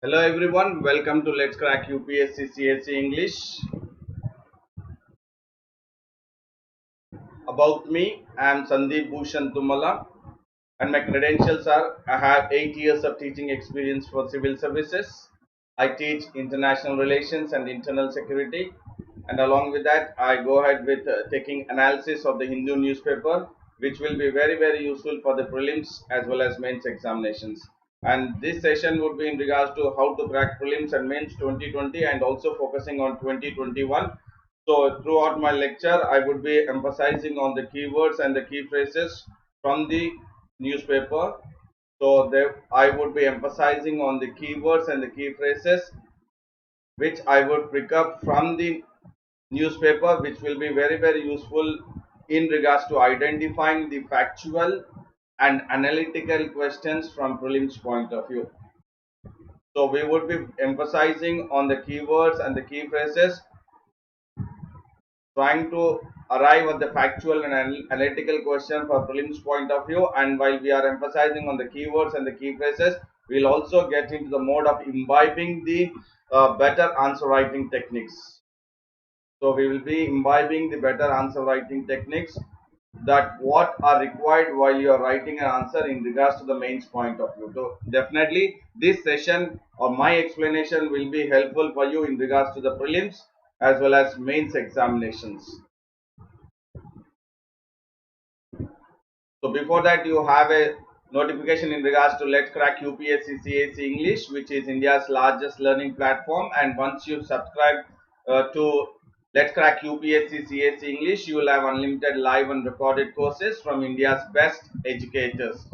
Hello everyone, welcome to Let's Crack UPSC CSE English. About me, I am Sandeep Bhushan Thummala and my credentials are I have 8 years of teaching experience for civil services. I teach international relations and internal security, and along with that I go ahead with taking analysis of the Hindu newspaper, which will be very useful for the prelims as well as mains examinations. And this session would be in regards to how to crack prelims and mains 2020 and also focusing on 2021. So throughout my lecture, I would be emphasizing on the keywords and the key phrases from the newspaper. So there, I would be emphasizing on the keywords and the key phrases which I would pick up from the newspaper, which will be very useful in regards to identifying the factual and analytical questions from prelims point of view. So we would be emphasizing on the keywords and the key phrases, trying to arrive at the factual and analytical question for prelims point of view. And while we are emphasizing on the keywords and the key phrases, we'll also get into the mode of imbibing the better answer writing techniques. So we will be imbibing the better answer writing techniques that what are required while you are writing an answer in regards to the mains point of view. So definitely this session or my explanation will be helpful for you in regards to the prelims as well as mains examinations. So before that, you have a notification in regards to Let's Crack UPSC CSE English, which is India's largest learning platform. And once you subscribe to Let's Crack UPSC CSE English, you will have unlimited live and recorded courses from India's best educators.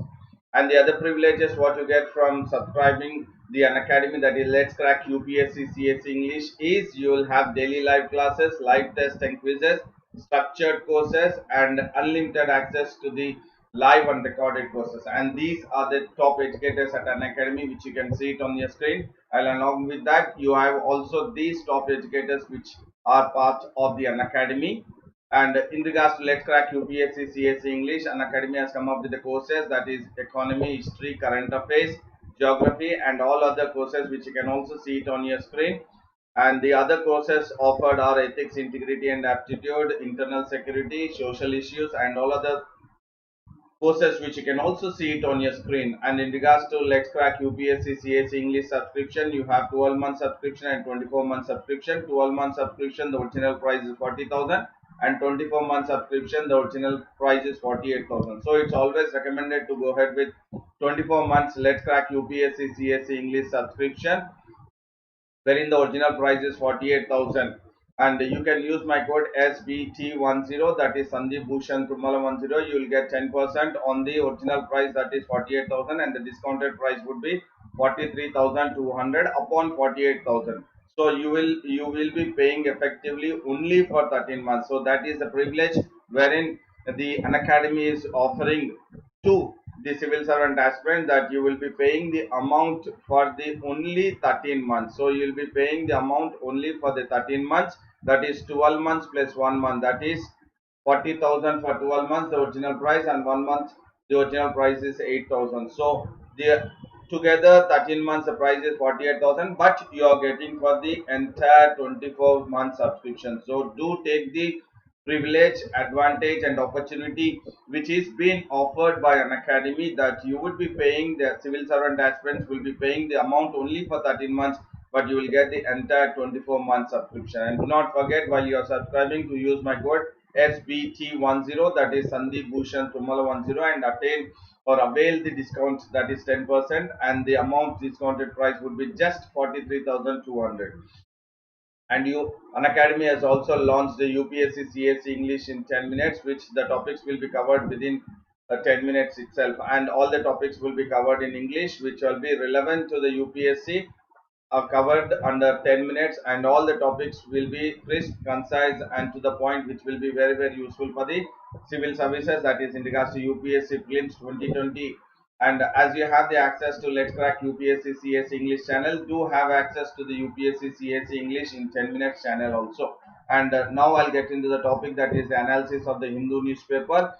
And the other privileges what you get from subscribing the Unacademy, that is Let's Crack UPSC CSE English, is you will have daily live classes, live tests and quizzes, structured courses, and unlimited access to the live and recorded courses. And these are the top educators at Unacademy, which you can see it on your screen. And along with that, you have also these top educators which are part of the Unacademy. And in regards to Let's Crack UPSC CSE English, Unacademy has come up with the courses, that is economy, history, current affairs, geography, and all other courses which you can also see it on your screen. And the other courses offered are ethics, integrity and aptitude, internal security, social issues, and all other courses which you can also see it on your screen. And in regards to Let's Crack UPSC CSE English subscription, you have 12-month subscription and 24-month subscription. 12-month subscription, the original price is 40,000, and 24-month subscription, the original price is 48,000. So it's always recommended to go ahead with 24 months Let's Crack UPSC CSE English subscription, wherein the original price is 48,000. And you can use my code SBT10, that is Sandeep Bhushan Thummala 10. You will get 10% on the original price, that is 48,000, and the discounted price would be 43,200 upon 48,000. So you will be paying effectively only for 13 months. So that is the privilege wherein the Unacademy is offering to the civil servant aspirant, that you will be paying the amount for the only 13 months. So you will be paying the amount only for the 13 months, that is 12 months plus 1 month, that is 40,000 for 12 months the original price, and 1 month the original price is 8,000. So the together 13 months the price is 48,000, but you are getting for the entire 24 month subscription. So do take the privilege, advantage and opportunity which is being offered by Unacademy, that you would be paying, the civil servant aspirants will be paying the amount only for 13 months, but you will get the entire 24 month subscription. And do not forget, while you are subscribing, to use my code SBT10, that is Sandeep Bhushan Thummala 10, and attain or avail the discount, that is 10%, and the amount discounted price would be just 43,200. And Unacademy has also launched the UPSC CSE English in 10 minutes, which the topics will be covered within 10 minutes itself, and all the topics will be covered in English which will be relevant to the UPSC, are covered under 10 minutes, and all the topics will be crisp, concise and to the point, which will be very useful for the civil services, that is in regards to UPSC prelims 2020. And as you have the access to Let's Crack UPSC CSE English channel, do have access to the UPSC CSE English in 10 minutes channel also. And now I'll get into the topic, that is the analysis of the Hindu newspaper,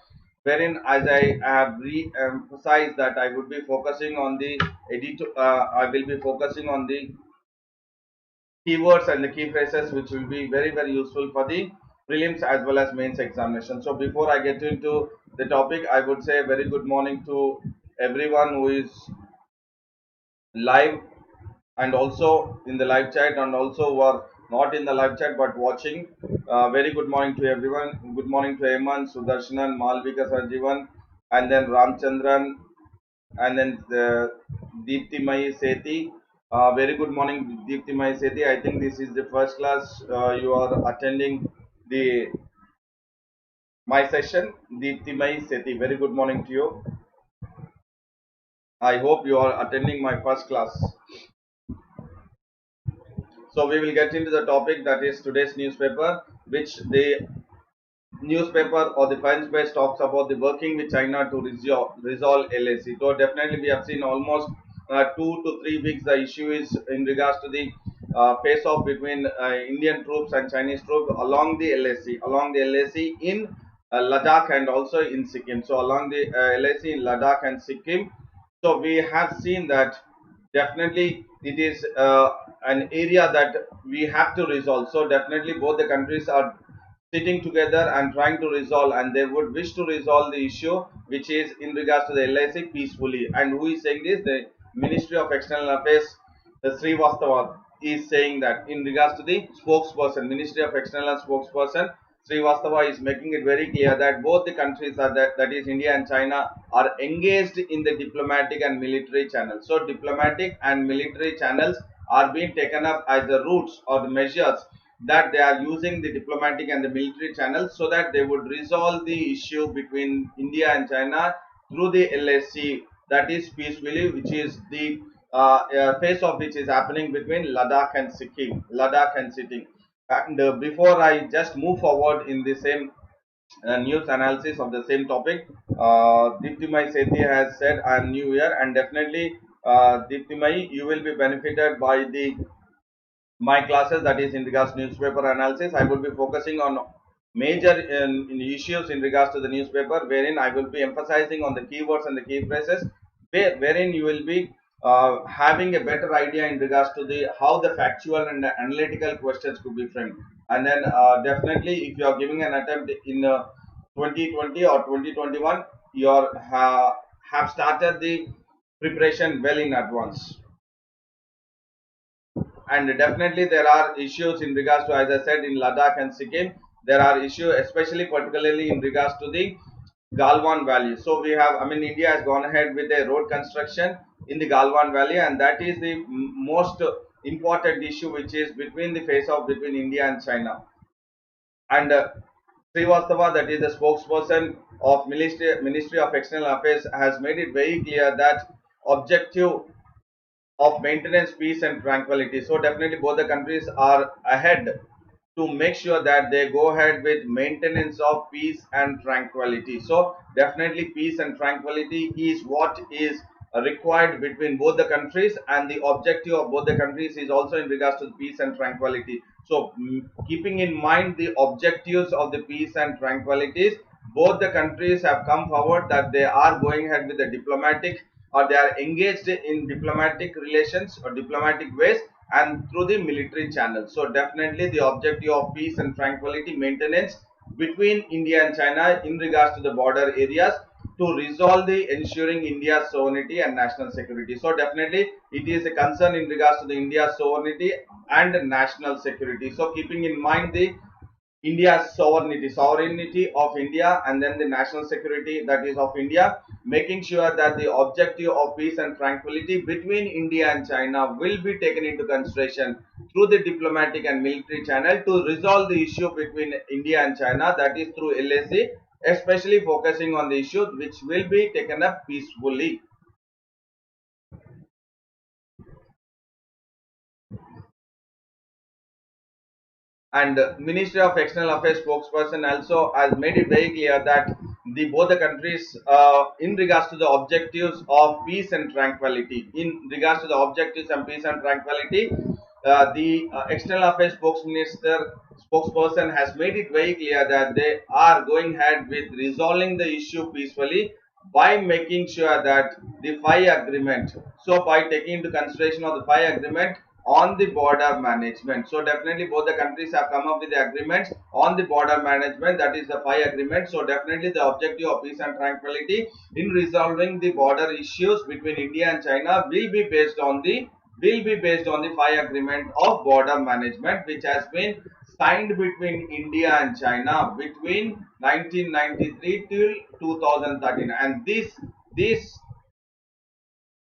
wherein as I have re-emphasized that I would be focusing on the I will be focusing on the keywords and the key phrases which will be very useful for the prelims as well as mains examination. So before I get into the topic, I would say a very good morning to everyone who is live and also in the live chat, and also who are not in the live chat but watching. Very good morning to everyone. Good morning to Eman, Sudarshanan, Malvika Sanjeevan, and then Ramchandran, and then Deeptimai Sethi. Very good morning, Deeptimai Sethi. I think this is the first class you are attending the my session. Deeptimai Sethi. Very good morning to you. I hope you are attending my first class. So we will get into the topic, that is today's newspaper, which the newspaper or the French page talks about the working with China to resolve LAC. So definitely we have seen almost 2 to 3 weeks the issue is in regards to the face off between Indian troops and Chinese troops along the LAC in Ladakh and also in Sikkim. So along the LAC in Ladakh and Sikkim. So we have seen that definitely it is an area that we have to resolve. So definitely both the countries are sitting together and trying to resolve, and they would wish to resolve the issue which is in regards to the LIC peacefully. And who is saying this? The Ministry of External Affairs, the Srivastava, is saying that in regards to the spokesperson, Ministry of External spokesperson Srivastava is making it very clear that both the countries are that is India and China are engaged in the diplomatic and military channels. So diplomatic and military channels are being taken up as the routes or the measures that they are using the diplomatic and the military channels so that they would resolve the issue between India and China through the LAC, that is peacefully, which is the face of which is happening between Ladakh and Sikkim, Ladakh and Sikkim. And before I just move forward in the same news analysis of the same topic, Deeptimai Sethi has said I am new here, and definitely Deeptimai, you will be benefited by the my classes, that is in regards to newspaper analysis. I will be focusing on major in issues in regards to the newspaper, wherein I will be emphasizing on the keywords and the key phrases, wherein you will be having a better idea in regards to the how the factual and the analytical questions could be framed. And then definitely if you are giving an attempt in 2020 or 2021, you are have started the preparation well in advance. And definitely there are issues in regards to, as I said, in Ladakh and Sikkim, there are issues especially particularly in regards to the Galwan Valley. So we have, I mean, India has gone ahead with a road construction in the Galwan Valley, and that is the most important issue which is between the face off between India and China. And Srivastava, that is the spokesperson of Ministry of External Affairs, has made it very clear that objective of maintenance, peace and tranquility. So definitely both the countries are ahead to make sure that they go ahead with maintenance of peace and tranquility. So definitely peace and tranquility is what is required between both the countries, and the objective of both the countries is also in regards to peace and tranquility. So keeping in mind the objectives of the peace and tranquilities, both the countries have come forward that they are going ahead with the diplomatic, or they are engaged in diplomatic relations or diplomatic ways and through the military channels. So definitely the objective of peace and tranquility maintenance between India and China in regards to the border areas to resolve the ensuring India's sovereignty and national security. So definitely it is a concern in regards to the India's sovereignty and national security. So keeping in mind the India's sovereignty of India, and then the national security, that is of India, making sure that the objective of peace and tranquility between India and China will be taken into consideration through the diplomatic and military channel to resolve the issue between India and China, that is through LAC, especially focusing on the issue which will be taken up peacefully. And Ministry of External Affairs spokesperson also has made it very clear that both the countries in regards to the objectives of peace and tranquility, in regards to the objectives and peace and tranquility, the external affairs spokesperson has made it very clear that they are going ahead with resolving the issue peacefully by making sure that the FI agreement, so by taking into consideration of the FI agreement on the border management. So definitely both the countries have come up with the agreements on the border management, that is the FI agreement. So definitely the objective of peace and tranquility in resolving the border issues between India and China will be based on the FI agreement of border management, which has been signed between India and China between 1993 till 2013. And this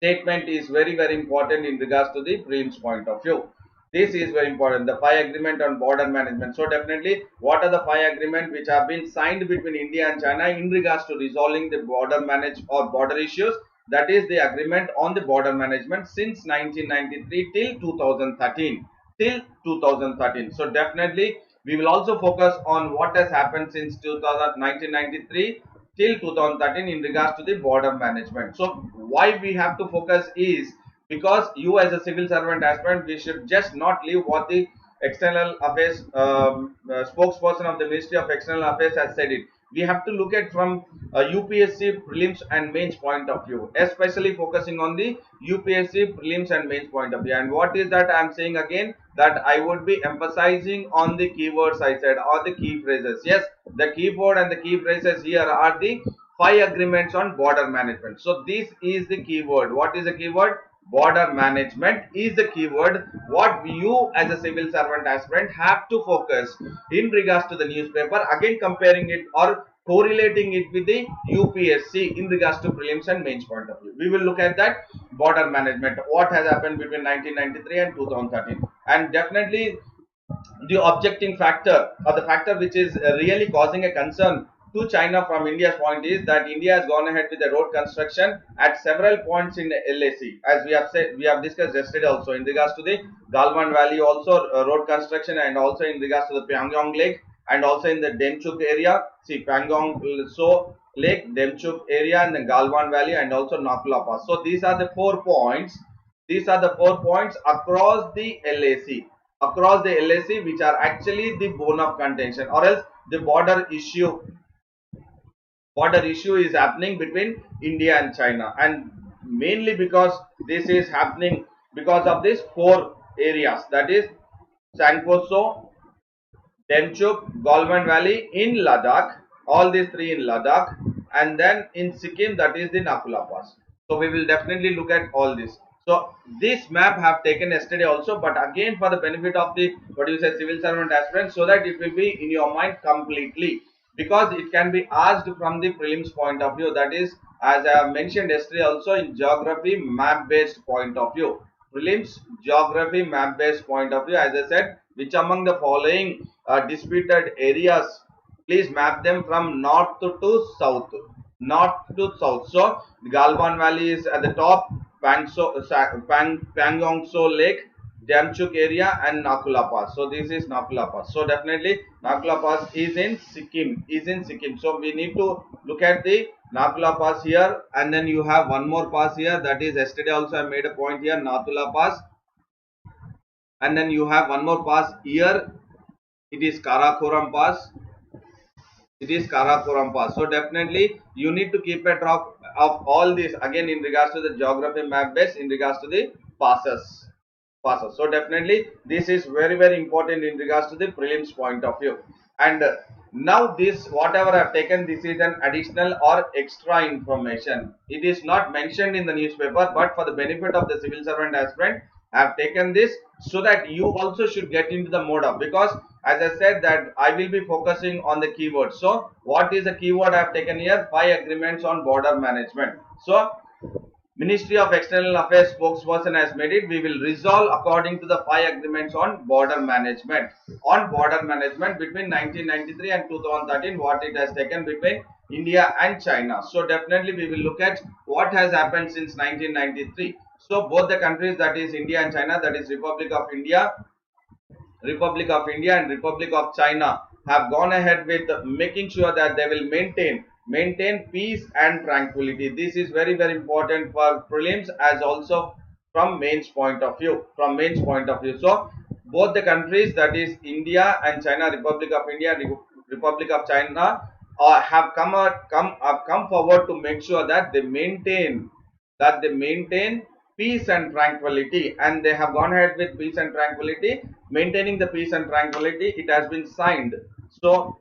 statement is very important in regards to the prelims point of view. This is very important, the FI agreement on border management. So definitely, what are the FI agreement which have been signed between India and China in regards to resolving the border manage or border issues? That is the agreement on the border management since 1993 till 2013. Till 2013. So definitely, we will also focus on what has happened since 1993 till 2013 in regards to the border management. So why we have to focus is because you as a civil servant aspirant, we should just not leave what the external affairs spokesperson of the Ministry of External Affairs has said it. We have to look at from UPSC prelims and mains point of view, especially focusing on the UPSC prelims and mains point of view. And what is that I am saying again, that I would be emphasizing on the keywords I said, or the key phrases. Yes, the keyboard and the key phrases here are the 5 agreements on border management. So this is the keyword. What is the keyword? Border management is the keyword what you as a civil servant aspirant have to focus in regards to the newspaper, again comparing it or correlating it with the UPSC in regards to prelims and mains point of view. We will look at that border management, what has happened between 1993 and 2013. And definitely the objecting factor or the factor which is really causing a concern to China from India's point is that India has gone ahead with the road construction at several points in LAC, as we have said, we have discussed yesterday also in regards to the Galwan Valley also road construction, and also in regards to the Pyongyang Lake, and also in the Demchuk area. See, Pyongyang Lake, Demchuk area, and the Galwan Valley, and also Nakula Pass. So these are the 4 points. These are the 4 points across the LAC. Across the LAC, which are actually the bone of contention, or else the border issue is happening between India and China, and mainly because this is happening because of these 4 areas, that is Sankoso, Demchuk, Galwan Valley in Ladakh, all these 3 in Ladakh, and then in Sikkim, that is the Nakula Pass. So we will definitely look at all this. So this map have taken yesterday also, but again for the benefit of the civil servant aspirants, so that it will be in your mind completely, because it can be asked from the prelims point of view, that is as I have mentioned yesterday also in geography map based point of view. Prelims geography map based point of view, as I said, which among the following disputed areas, please map them from north to south. North to south. So Galwan Valley is at the top, Pangyongso Lake, Demchuk area, and Nakula Pass. So this is Nakula Pass. So definitely Nakula Pass is in Sikkim. So we need to look at the Nakula Pass here, and then you have one more pass here. That is yesterday also I made a point here, Nathula Pass, and then you have one more pass here. It is Karakoram Pass. So definitely you need to keep a track of all this again in regards to the geography map base, in regards to the passes. So definitely this is very important in regards to the prelims point of view. And now this whatever I have taken, this is an additional or extra information. It is not mentioned in the newspaper, but for the benefit of the civil servant aspirant, I have taken this so that you also should get into the mode of, because as I said that I will be focusing on the keywords. So what is the keyword I have taken here? 5 agreements on border management. So Ministry of External Affairs spokesperson has made it. We will resolve according to the 5 agreements on border management. On border management between 1993 and 2013, what it has taken between India and China. So definitely we will look at what has happened since 1993. So both the countries, that is India and China, that is Republic of India and Republic of China, have gone ahead with making sure that they will maintain peace and tranquility. This is very important for prelims as also from mains point of view. So both the countries, that is India and China, Republic of India and Republic of China, have come forward to make sure that they maintain peace and tranquility, and they have gone ahead with peace and tranquility, maintaining the peace and tranquility. It has been signed. So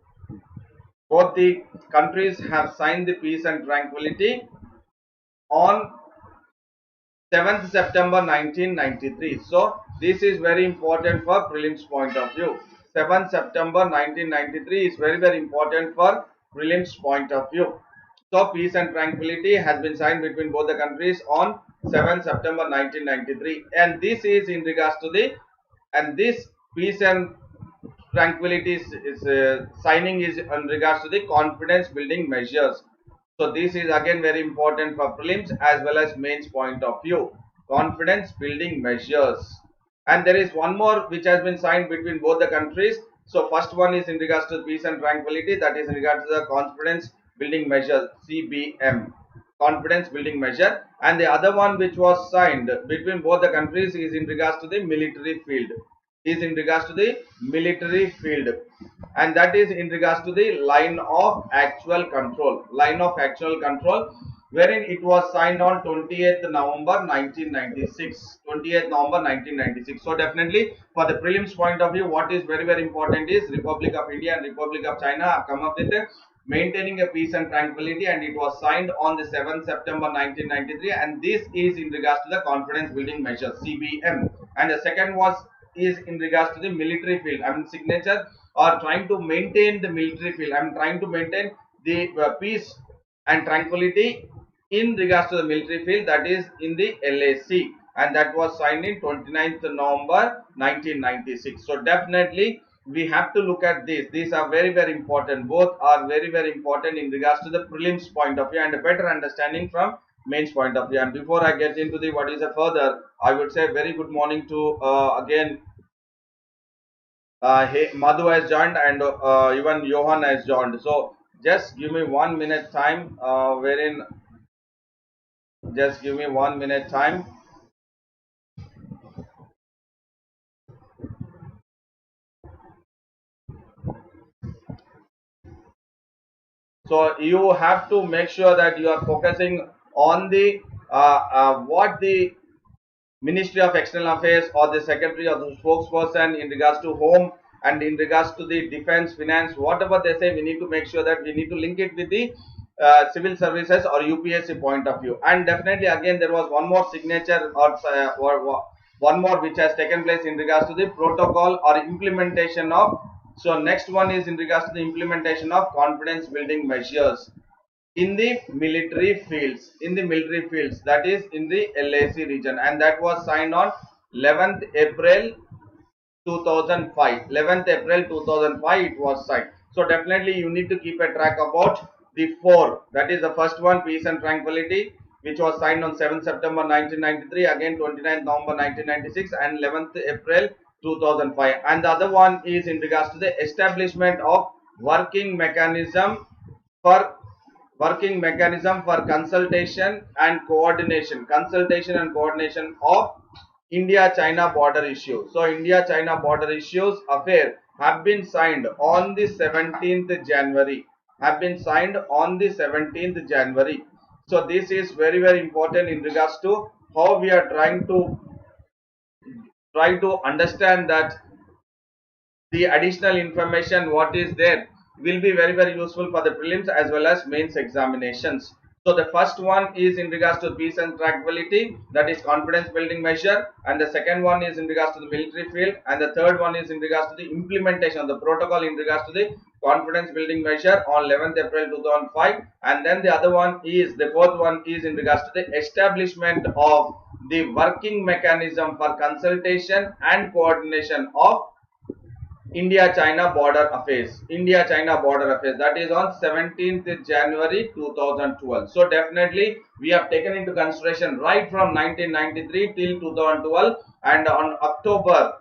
both the countries have signed the peace and tranquility on 7th September 1993. So this is very important for prelims point of view. 7th September 1993 is very important for prelims point of view. So peace and tranquility has been signed between both the countries on 7th September 1993, and this is in regards to the, and this peace and tranquility signing is in regards to the confidence building measures. So this is again very important for prelims as well as mains point of view. Confidence building measures. And there is one more which has been signed between both the countries. So first one is in regards to peace and tranquility, that is in regards to the confidence building measure, CBM, confidence building measure. And the other one which was signed between both the countries is in regards to the military field. And that is in regards to the line of actual control, wherein it was signed on 20th November 1996. So definitely for the prelims point of view, what is very important is Republic of India and Republic of China have come up with maintaining a peace and tranquility, and it was signed on the 7th September 1993, and this is in regards to the confidence building measure, CBM. And the second is in regards to the military field. I mean signature or trying to maintain the military field. I am trying to maintain the peace and tranquility in regards to the military field, that is in the LAC, and that was signed in 29th November 1996. So definitely we have to look at this. These are very important. Both are very important in regards to the prelims point of view and a better understanding from mains point of view. And before I get into the what is a further, I would say very good morning to again hey, Madhu has joined, and even Johan has joined. So just give me 1 minute time, just give me 1 minute time. So you have to make sure that you are focusing on the what the Ministry of External Affairs or the Secretary or the spokesperson in regards to home and in regards to the defense, finance, whatever they say, we need to make sure that we need to link it with the civil services or UPSC point of view. And definitely again there was one more signature or one more which has taken place in regards to the protocol or implementation of. So next one is in regards to the implementation of confidence building measures in the military fields, that is in the LAC region, and that was signed on 11th April 2005. 11th April 2005 it was signed. So definitely you need to keep a track about the four. That is the first one, peace and tranquility, which was signed on 7th September 1993, again 29th November 1996 and 11th April 2005. And the other one is in regards to the establishment of working mechanism for consultation and coordination of India-China border issue. So India-China border issues affair have been signed on the 17th January. So this is very important in regards to how we are trying to understand that the additional information what is there will be very useful for the prelims as well as mains examinations. So the first one is in regards to peace and tranquility, that is confidence building measure, and the second one is in regards to the military field, and the third one is in regards to the implementation of the protocol in regards to the confidence building measure on 11th April 2005, and then the other one is, the fourth one is in regards to the establishment of the working mechanism for consultation and coordination of India-China border affairs. That is on 17th January 2012. So definitely we have taken into consideration right from 1993 till 2012, and on October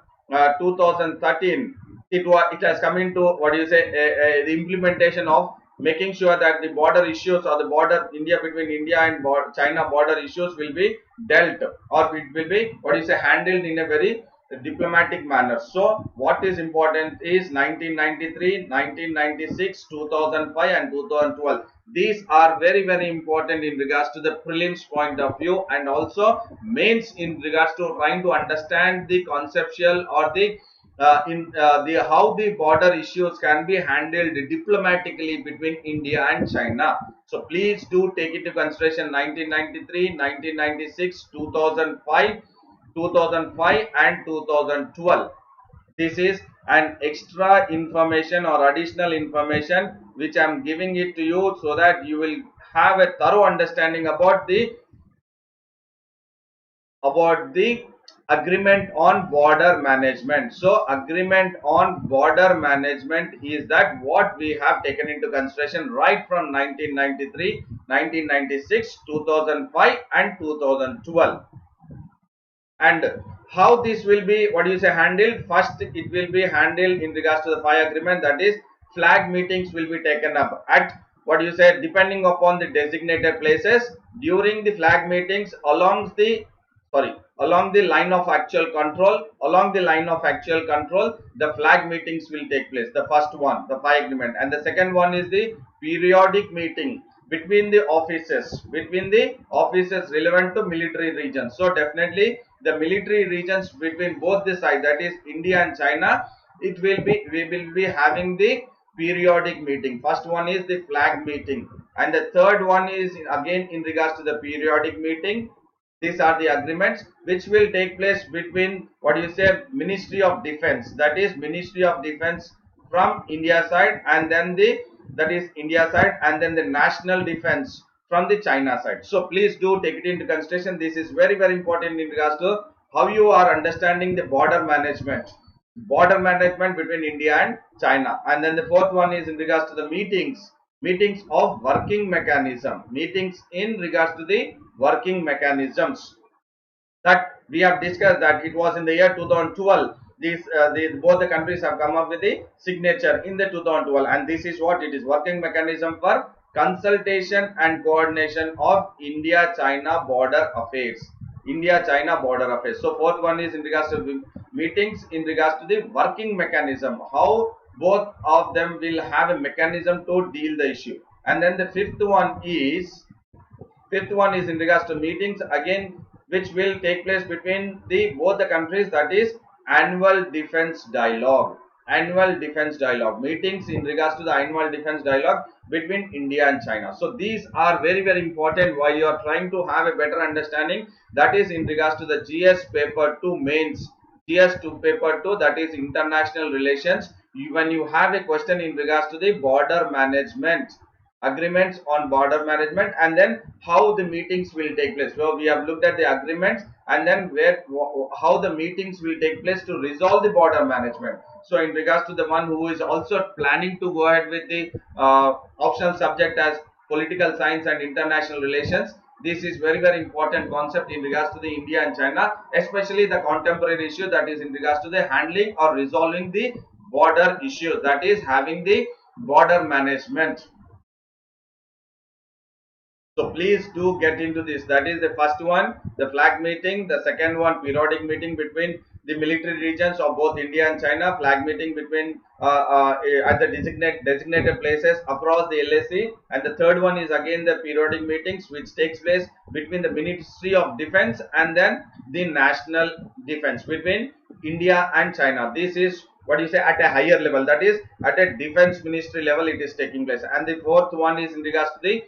2013 it has come into the implementation of making sure that the border issues or the border India between India and China border issues will be dealt, or it will be what is handled in a very diplomatic manner. So what is important is 1993, 1996, 2005 and 2012. These are very important in regards to the prelims point of view, and also mains in regards to trying to understand the conceptual or the the how the border issues can be handled diplomatically between India and China. So please do take into consideration 1993, 1996, 2005, 2005 and 2012. This is an extra information or additional information which I am giving it to you, so that you will have a thorough understanding about the agreement on border management. So agreement on border management is that what we have taken into consideration right from 1993, 1996, 2005 and 2012. And how this will be, what you say, handled? First, it will be handled in regards to the fire agreement, that is flag meetings will be taken up at, what you say, depending upon the designated places during the flag meetings along the line of actual control. Along the line of actual control, the flag meetings will take place. The first one, the fire agreement, and the second one is the periodic meeting between the offices relevant to military regions. So definitely the military regions between both the sides, that is India and China, we will be having the periodic meeting. First one is the flag meeting, and the third one is again in regards to the periodic meeting. These are the agreements which will take place between, what you say, Ministry of Defense, that is Ministry of Defense from India side, and then the National Defense from the China side. So please do take it into consideration. This is very important in regards to how you are understanding the border management between India and China. And then the fourth one is in regards to the meetings of working mechanism, meetings in regards to the working mechanisms that we have discussed. That it was in the year 2012. Both the countries have come up with the signature in the 2012, and this is what it is: working mechanism for consultation and coordination of India-China border affairs. India-China border affairs. So fourth one is in regards to meetings in regards to the working mechanism, how both of them will have a mechanism to deal the issue. And then the fifth one is in regards to meetings again, which will take place between both the countries, that is annual defense dialogue. Meetings in regards to the annual defense dialogue between India and China. So these are very important while you are trying to have a better understanding. That is in regards to the GS paper 2 mains, GS 2 paper 2, that is international relations. When you have a question in regards to the border management, agreements on border management, and then how the meetings will take place. So we have looked at the agreements, and then how the meetings will take place to resolve the border management. So in regards to the one who is also planning to go ahead with the optional subject as political science and international relations, this is very important concept in regards to the India and China, especially the contemporary issue, that is in regards to the handling or resolving the border issues, that is having the border management. So please do get into this. That is the first one, the flag meeting. The second one, periodic meeting between the military regions of both India and China. Flag meeting between at the designated places across the LAC. And the third one is again the periodic meetings which takes place between the Ministry of Defense and then the National Defense between India and China. This is what you say at a higher level, that is at a defense ministry level it is taking place. And the fourth one is in regards to the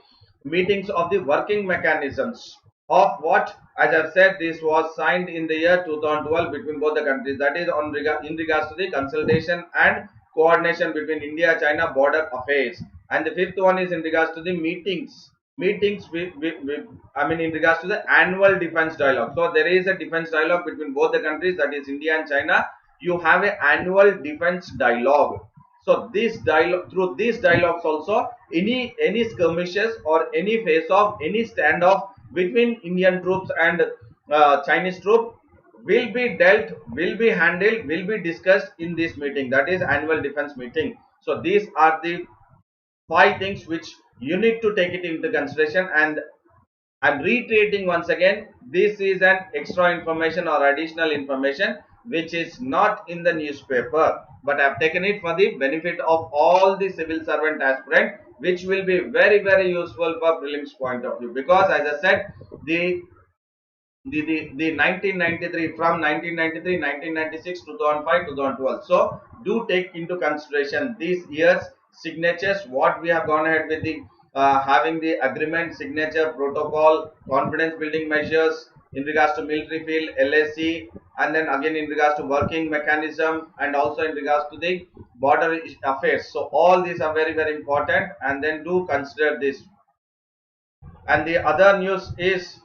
meetings of the working mechanisms of what, as I've said, this was signed in the year 2012 between both the countries, that is in regards to the consultation and coordination between India-China border affairs. And the fifth one is in regards to the meetings in regards to the annual defense dialogue. So there is a defense dialogue between both the countries, that is India and China. You have an annual defense dialogue. So this dialogue, through these dialogues also, any skirmishes or any face-off, any standoff between Indian troops and Chinese troops will be dealt, will be handled, will be discussed in this meeting, that is annual defense meeting. So these are the 5 things which you need to take it into consideration. And I'm reiterating once again, this is an extra information or additional information which is not in the newspaper, but I've taken it for the benefit of all the civil servant aspirant, which will be very, very useful for prelims point of view. Because as I said, the 1993, from 1993, 1996, 2005, 2012. So do take into consideration these years signatures, what we have gone ahead with the having the agreement, signature, protocol, confidence building measures in regards to military field, LSC, and then again in regards to working mechanism, and also in regards to the border affairs. So all these are very, very important, and then do consider this. And the other news is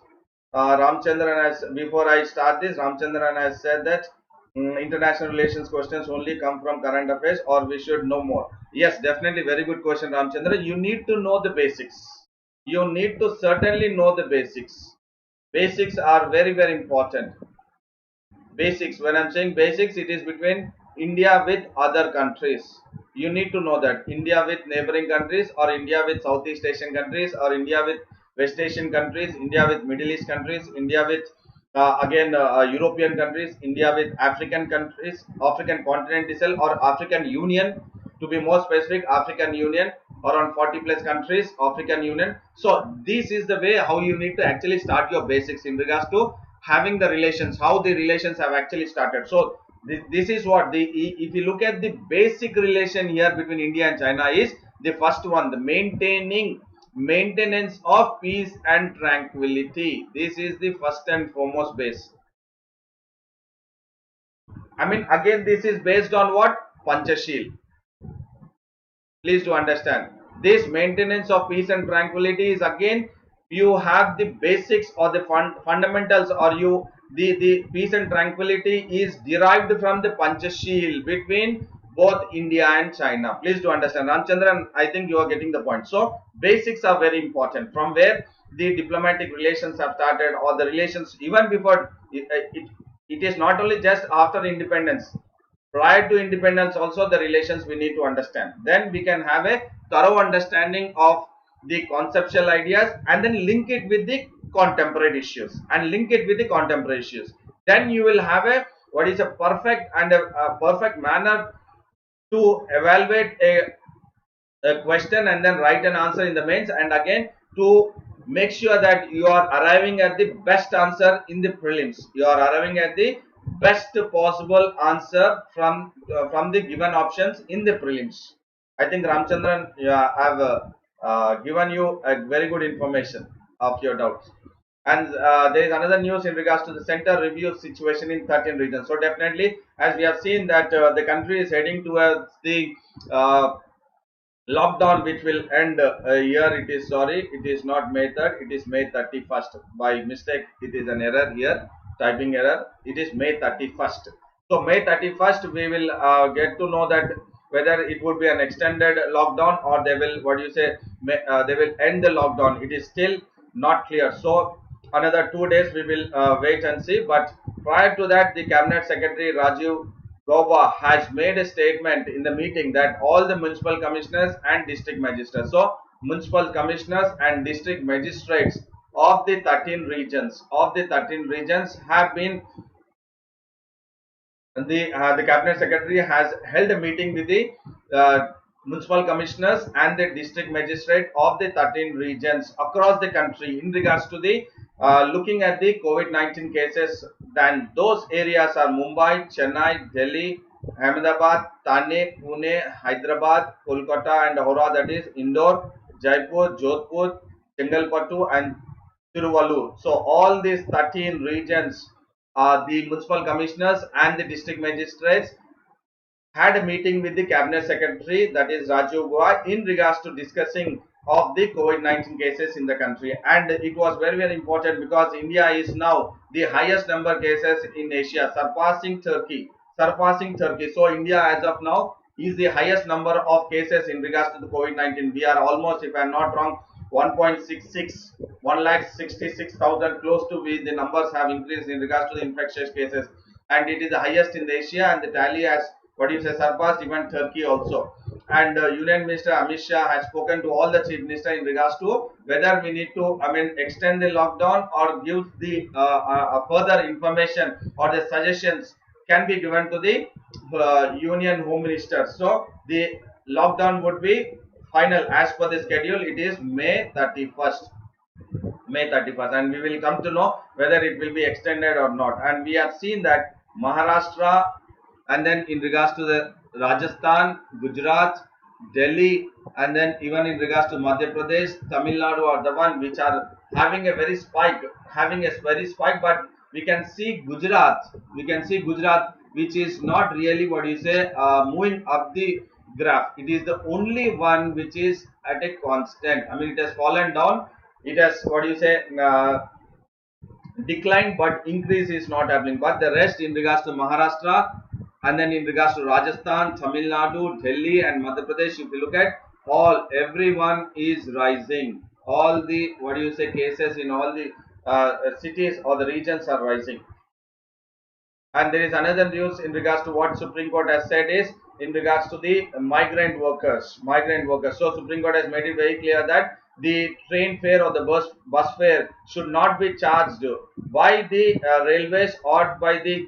Ramchandran has, before I start this, Ramchandran has said that international relations questions only come from current affairs, or we should know more. Yes, definitely very good question, Ramchandran. You need to know the basics. You need to certainly know the basics. Basics are very, very important. Basics, when I'm saying basics, it is between India with other countries. You need to know that India with neighboring countries, or India with Southeast Asian countries, or India with West Asian countries, India with Middle East countries, India with European countries, India with African countries, African continent itself, or African Union, to be more specific, African Union, around 40 plus countries, African Union. So this is the way how you need to actually start your basics in regards to having the relations, how the relations have actually started. So this is what the, if you look at the basic relation here between India and China, is the first one, the maintenance of peace and tranquility. This is the first and foremost base. I mean, again, this is based on what? Panchashil. Please to understand, this maintenance of peace and tranquility is, again, you have the basics or the fundamentals, or you the peace and tranquility is derived from the Panchashil between both India and China. Please to understand, Ramchandran, I think you are getting the point. So basics are very important, from where the diplomatic relations have started, or the relations even before it is not only just after independence. Prior to independence also the relations we need to understand. Then we can have a thorough understanding of the conceptual ideas, and then link it with the contemporary issues, then you will have a, what is a perfect and a perfect manner to evaluate a question, and then write an answer in the mains, and again to make sure that you are arriving at the best answer in the prelims. You are arriving at the best possible answer from the given options in the prelims. I think Ramchandran, have given you a very good information of your doubts. And there is another news in regards to the center review situation in 13 regions. So definitely, as we have seen that the country is heading towards the lockdown, which will end here. It is, sorry, it is not May 3rd, it is May 31st. By mistake, it is an error here, typing error. It is May 31st. So May 31st, we will get to know that whether it would be an extended lockdown, or they will, what do you say, they will end the lockdown. It is still not clear. So another 2 days we will wait and see. But prior to that, the Cabinet Secretary Rajiv Gauba has made a statement in the meeting that all the municipal commissioners and district magistrates, so municipal commissioners and district magistrates of the 13 regions have been, the cabinet secretary has held a meeting with the municipal commissioners and the district magistrate of the 13 regions across the country in regards to the looking at the COVID-19 cases. Then those areas are Mumbai, Chennai, Delhi, Ahmedabad, Thane, Pune, Hyderabad, Kolkata and Howrah, that is Indore, Jaipur, Jodhpur, Chengalpattu and Tiruvallur. So all these 13 regions, the municipal commissioners and the district magistrates had a meeting with the cabinet secretary, that is Rajiv Gauba, in regards to discussing of the COVID-19 cases in the country. And it was very, very important because India is now the highest number cases in Asia, surpassing Turkey. So India as of now is the highest number of cases in regards to the COVID-19. We are almost, if I am not wrong, 1.66, 1,66,000, close to the numbers have increased in regards to the infectious cases, and it is the highest in Asia, and the tally has, what you say, surpassed even Turkey also. and Union Minister Amit Shah has spoken to all the chief ministers in regards to whether we need to, extend the lockdown or give the further information or the suggestions can be given to the Union Home Minister. So the lockdown would be final as per the schedule. It is May 31st. May 31st, and we will come to know whether it will be extended or not. And we have seen that Maharashtra, and then in regards to the Rajasthan, Gujarat, Delhi, and then even in regards to Madhya Pradesh, Tamil Nadu are the one which are having a very spike, but we can see Gujarat, which is not really what you say moving up the graph. It is the only one which is at a constant. It has fallen down. It has what you say decline, but increase is not happening. But the rest in regards to Maharashtra, and then in regards to Rajasthan, Tamil Nadu, Delhi, and Madhya Pradesh, if you look at everyone is rising. All the what do you say cases in all the cities or the regions are rising. And there is another news in regards to what Supreme Court has said is in regards to the migrant workers. So Supreme Court has made it very clear that the train fare or the bus fare should not be charged by the railways or by the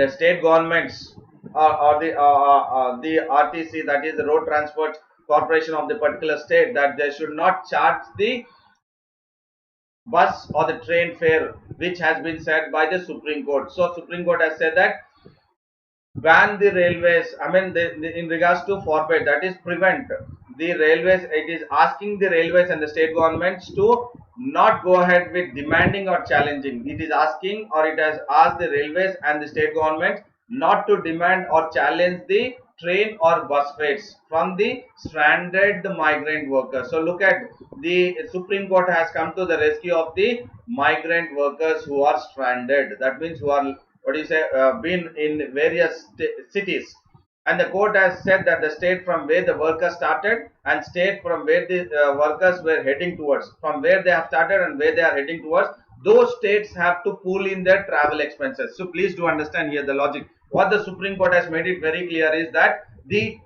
state governments or the RTC, that is the Road Transport Corporation of the particular state, that they should not charge the bus or the train fare, which has been said by the Supreme Court. So Supreme Court has said that ban the railways, in regards to forbid, that is prevent the railways. It is asking the railways and the state governments to not go ahead with demanding or challenging. It is asking, or it has asked the railways and the state governments not to demand or challenge the train or bus fares from the stranded migrant workers. So look at the Supreme Court has come to the rescue of the migrant workers who are stranded. That means who are been in various cities. And the court has said that the state from where the workers started and state from where the workers were heading towards, from where they have started and where they are heading towards, those states have to pool in their travel expenses. So please do understand here the logic. What the Supreme Court has made it very clear is that the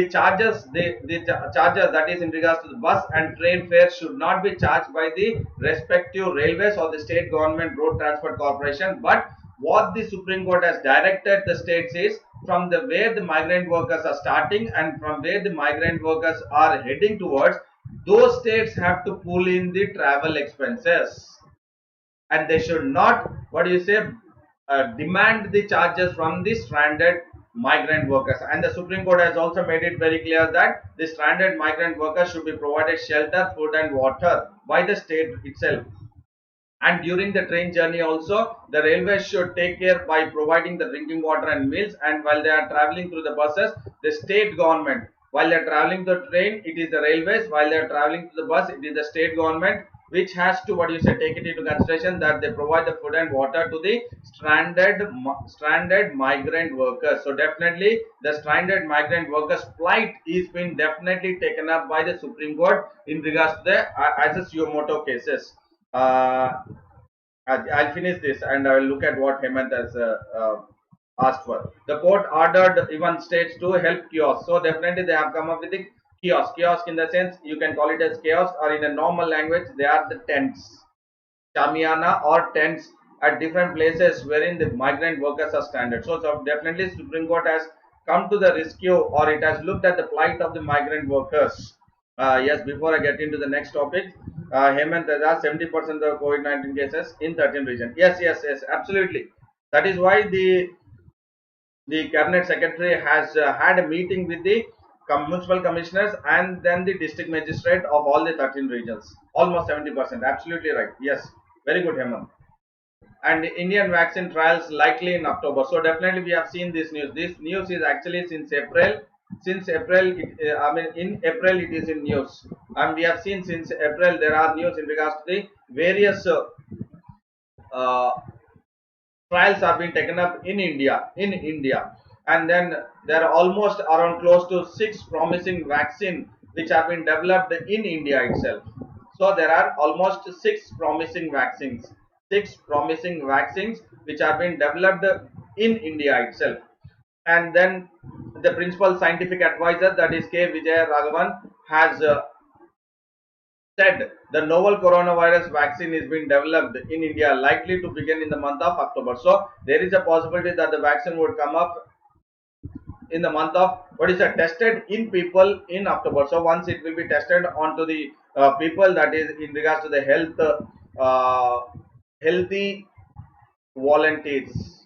charges, charges, that is in regards to the bus and train fare, should not be charged by the respective railways or the state government road transport corporation, but what the Supreme Court has directed the states is from the where the migrant workers are starting and from where the migrant workers are heading towards, those states have to pull in the travel expenses, and they should not demand the charges from the stranded migrant workers. And the Supreme Court has also made it very clear that the stranded migrant workers should be provided shelter, food and water by the state itself. And during the train journey also, the railways should take care by providing the drinking water and meals. And while they are traveling through the buses, the state government, while they are traveling the train, it is the railways. While they are traveling to the bus, it is the state government which has to take it into consideration that they provide the food and water to the stranded migrant workers. So definitely the stranded migrant workers plight is been definitely taken up by the Supreme Court in regards to the as a suo motu cases. I'll finish this and I will look at what Hemant has asked for. The court ordered even states to help kiosks. So definitely they have come up with the kiosk. Kiosk in the sense you can call it as kiosk, or in a normal language they are the tents, shamiana or tents at different places wherein the migrant workers are stranded. So definitely Supreme Court has come to the rescue, or it has looked at the plight of the migrant workers. Yes, before I get into the next topic, Hemant, there are 70% of COVID-19 cases in 13 regions. Yes, absolutely. That is why the cabinet secretary has had a meeting with the municipal commissioners and then the district magistrate of all the 13 regions. Almost 70%. Absolutely right. Yes, very good, Hemant. And Indian vaccine trials likely in October. So definitely we have seen this news. This news is actually since April. In April it is in news, and we have seen since April there are news in regards to the various trials are being taken up in India. And then there are almost around close to 6 promising vaccines which have been developed in India itself. So there are almost 6 promising vaccines which have been developed in India itself. And then the principal scientific advisor, that is K. Vijaya Raghavan, has said the novel coronavirus vaccine is being developed in India, likely to begin in the month of October. So there is a possibility that the vaccine would come up in the month of tested in people in October. So once it will be tested onto the people, that is in regards to the healthy volunteers.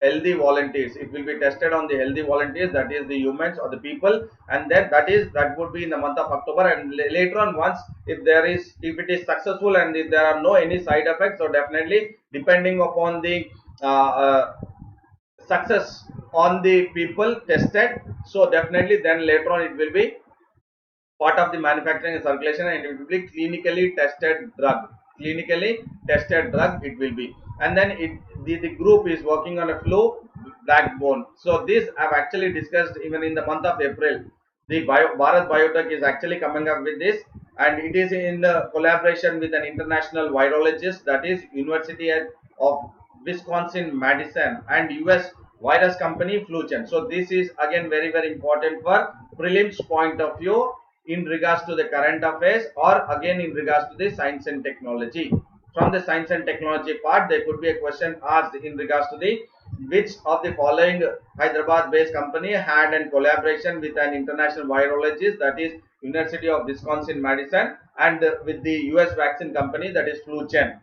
Healthy volunteers, it will be tested on the healthy volunteers, that is the humans or the people, and then that would be in the month of October. And later on, once if it is successful and if there are no any side effects, so definitely depending upon the success on the people tested, so definitely then later on it will be part of the manufacturing and circulation, and it will be clinically tested drug. Clinically tested drug it will be. And then the group is working on a flu backbone. So this I've actually discussed even in the month of April. The Bharat Biotech is actually coming up with this, and it is in collaboration with an international virologist, that is University of Wisconsin Madison, and US virus company Flugen. So this is again very important for prelims point of view in regards to the current affairs, or again in regards to the science and technology. From the science and technology part, there could be a question asked in regards to the which of the following Hyderabad based company had a collaboration with an international virologist, that is University of Wisconsin Madison, and with the US vaccine company, that is Flugen.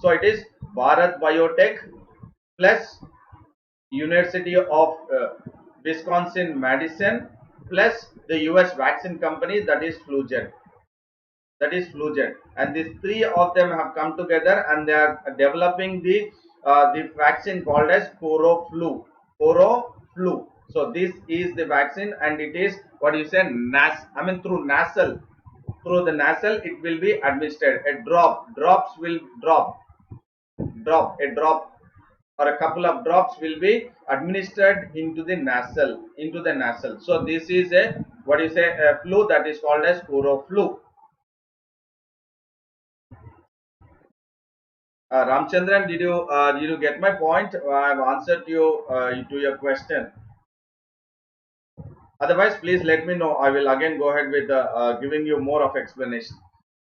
So it is Bharat Biotech plus University of Wisconsin Madison plus the US vaccine company, that is Flugen. And these three of them have come together and they are developing the vaccine called as Coroflu. So this is the vaccine, and it is through the nasal it will be administered. A drop or a couple of drops will be administered into the nasal. So this is a flu that is called as Coroflu. Ramchandran, did you get my point? I have answered you to your question. Otherwise, please let me know. I will again go ahead with giving you more of explanation.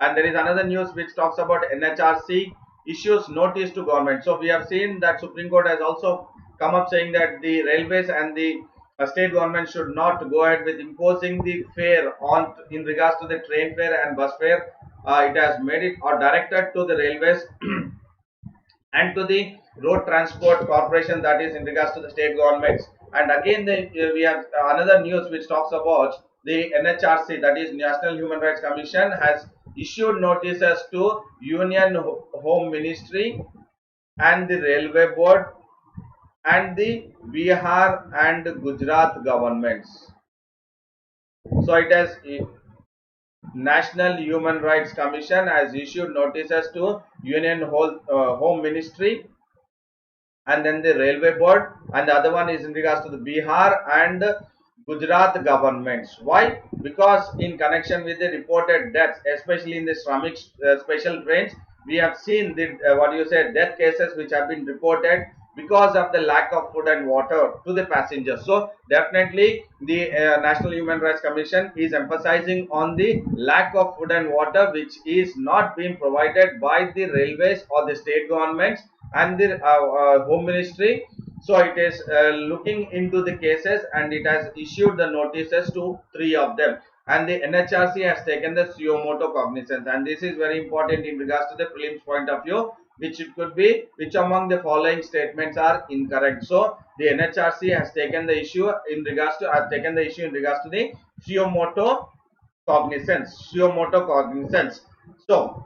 And there is another news which talks about NHRC issues notice to government. So we have seen that Supreme Court has also come up saying that the railways and the state government should not go ahead with imposing the fare in regards to the train fare and bus fare. It has made it or directed to the railways and to the road transport corporation, that is in regards to the state governments. And again we have another news which talks about the NHRC, that is National Human Rights Commission, has issued notices to Union Home Ministry and the Railway Board and the Bihar and Gujarat governments. So it has National Human Rights Commission has issued notices to Union Home Ministry and then the Railway Board, and the other one is in regards to the Bihar and Gujarat governments. Why? Because in connection with the reported deaths, especially in the Shramik special trains, we have seen the death cases which have been reported because of the lack of food and water to the passengers. So definitely the National Human Rights Commission is emphasizing on the lack of food and water which is not being provided by the railways or the state governments and the Home Ministry. So it is looking into the cases and it has issued the notices to 3 of them, and the NHRC has taken the suo motu cognizance. And this is very important in regards to the prelims point of view, which it could be which among the following statements are incorrect. So the NHRC has taken the issue in regards to the suo motu cognizance. So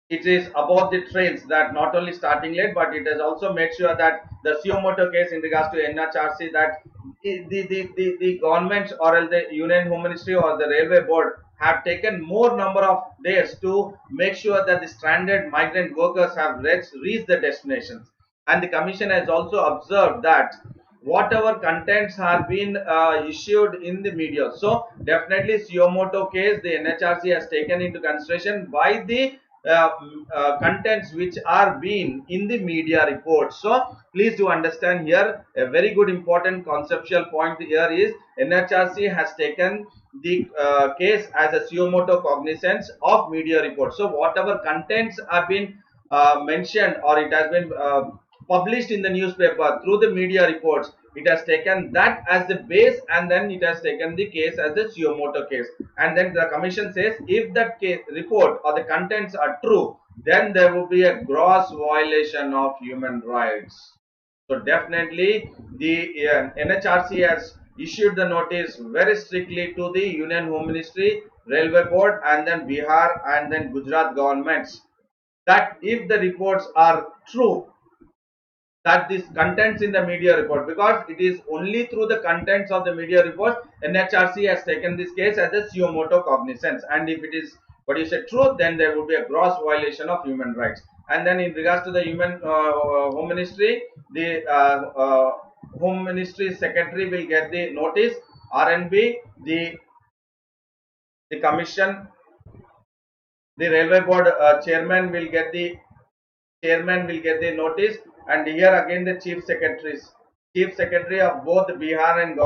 it is about the trains that not only starting late, but it has also made sure that the suo motu case in regards to NHRC, that the governments or the Union Home Ministry or the Railway Board have taken more number of days to make sure that the stranded migrant workers have reached the destinations. And the Commission has also observed that whatever contents have been issued in the media. So definitely suo motu case the NHRC has taken into consideration by the contents which are being in the media reports. So please do understand here a very good important conceptual point here is NHRC has taken the case as a suo motu cognizance of media reports. So whatever contents have been mentioned or it has been published in the newspaper through the media reports, it has taken that as the base and then it has taken the case as a suo motu case, and then the commission says if that case report or the contents are true, then there will be a gross violation of human rights. So definitely the NHRC has issued the notice very strictly to the Union Home Ministry, Railway Board and then Bihar and then Gujarat governments that if the reports are true, that this contents in the media report, because it is only through the contents of the media report NHRC has taken this case as a suo motu cognizance, and if it is what you said true, then there would be a gross violation of human rights. And then in regards to the home ministry, the home ministry secretary will get the notice, RNB, the commission, the railway board chairman will get the notice, and here again the chief secretary of both Bihar and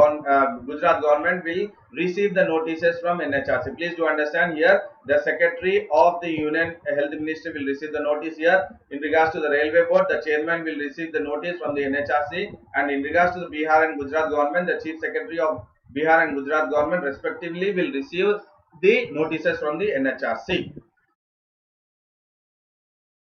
Gujarat government will receive the notices from NHRC. Please do understand here the secretary of the Union Health Ministry will receive the notice here. In regards to the railway board, the chairman will receive the notice from the NHRC, and in regards to the Bihar and Gujarat government, the chief secretary of Bihar and Gujarat government respectively will receive the notices from the NHRC.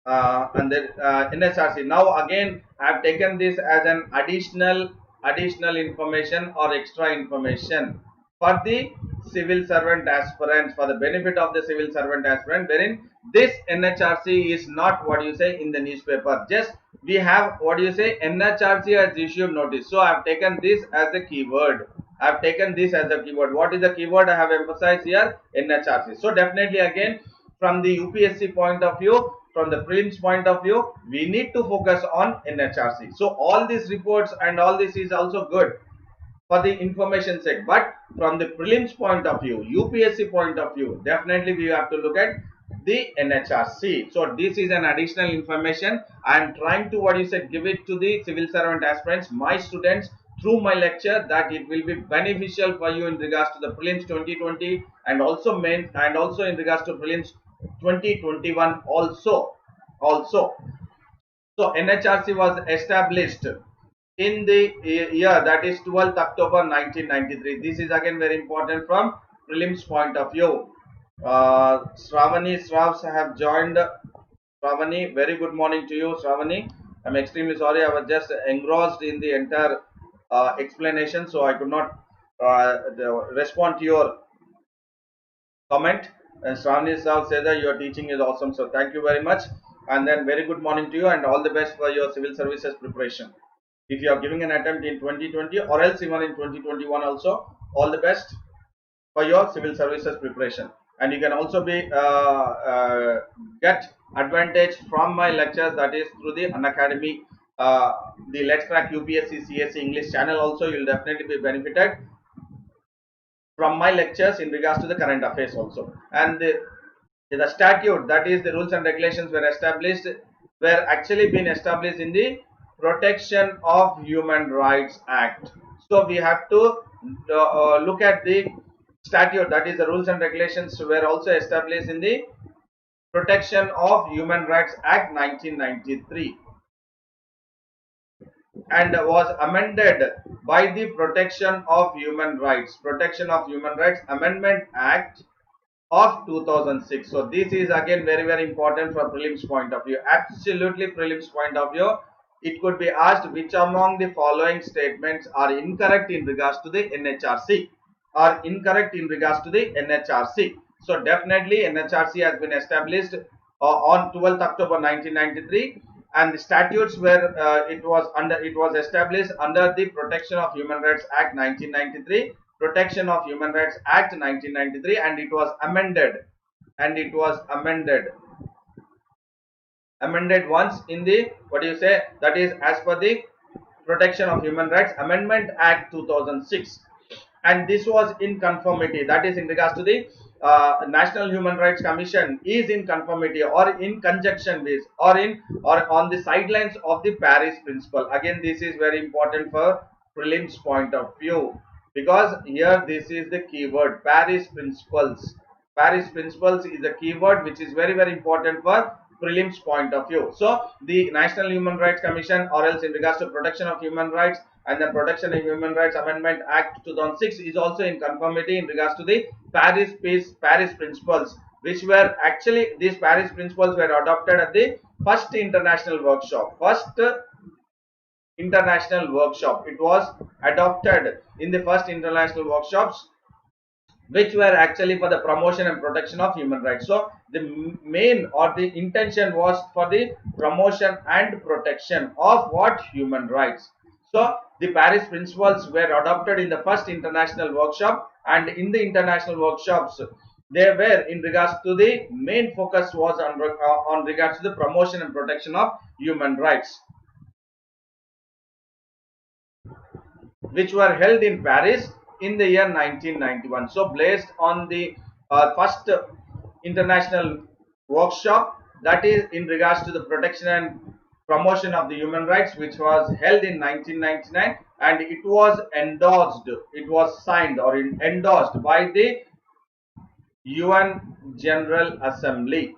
And then NHRC. Now again, I have taken this as an additional information or extra information for the civil servant aspirants, for the benefit of the civil servant aspirant, wherein this NHRC is not what you say in the newspaper. Just we have what you say NHRC has issued notice. So I have taken this as a keyword. I have taken this as a keyword. What is the keyword I have emphasized here? NHRC. So definitely again, from the UPSC point of view, from the prelims point of view, we need to focus on NHRC. So all these reports and all this is also good for the information sake, but from the prelims point of view, UPSC point of view, definitely we have to look at the NHRC. So this is an additional information I am trying to what you said give it to the civil servant aspirants, my students, through my lecture, that it will be beneficial for you in regards to the prelims 2020 and also main, and also in regards to prelims 2021 also. So NHRC was established in the year that is 12th October 1993. This is again very important from prelims point of view. Shravani Sravs have joined. Shravani, very good morning to you, Shravani. I'm extremely sorry, I was just engrossed in the entire explanation, so I could not respond to your comment. And Shravani Sav says that your teaching is awesome, so thank you very much. And then very good morning to you and all the best for your civil services preparation. If you are giving an attempt in 2020 or else even in 2021 also, all the best for your civil services preparation. And you can also be get advantage from my lectures, that is through the Unacademy, the Let's Crack UPSC CSE English channel also. You will definitely be benefited from my lectures in regards to the current affairs also. And the statute, that is the rules and regulations were actually been established in the Protection of Human Rights Act. So we have to look at the statute, that is the rules and regulations were also established in the Protection of Human Rights Act 1993 and was amended by the Protection of Human Rights Amendment Act of 2006. So this is again very, very important from prelims point of view. Absolutely prelims point of view. It could be asked which among the following statements are incorrect in regards to the NHRC or incorrect in regards to the NHRC. So definitely NHRC has been established on 12th October 1993, and the statutes were it was established under the Protection of Human Rights Act 1993, Protection of Human Rights Act 1993, and it was amended once in the what do you say, that is as per the Protection of Human Rights Amendment Act 2006, and this was in conformity, that is in regards to the National Human Rights Commission is in conformity or in conjunction with or on the sidelines of the Paris Principle. Again, this is very important for prelims point of view, because here this is the keyword, Paris Principles. Paris Principles is a keyword which is very important for prelims point of view. So the National Human Rights Commission, or else in regards to protection of human rights, and the Protection of Human Rights Amendment Act 2006 is also in conformity in regards to the Paris Principles, which were actually, these Paris Principles were adopted at the first international workshop. It was adopted in the first international workshops, which were actually for the promotion and protection of human rights. So the main or the intention was for the promotion and protection of what? Human rights. So the Paris Principles were adopted in the first international workshop, and in the international workshops they were in regards to the main focus was on regards to the promotion and protection of human rights, which were held in Paris in the year 1991. So based on the first international workshop, that is in regards to the protection and promotion of the human rights, which was held in 1999, and it was endorsed, it was signed or endorsed by the UN General Assembly,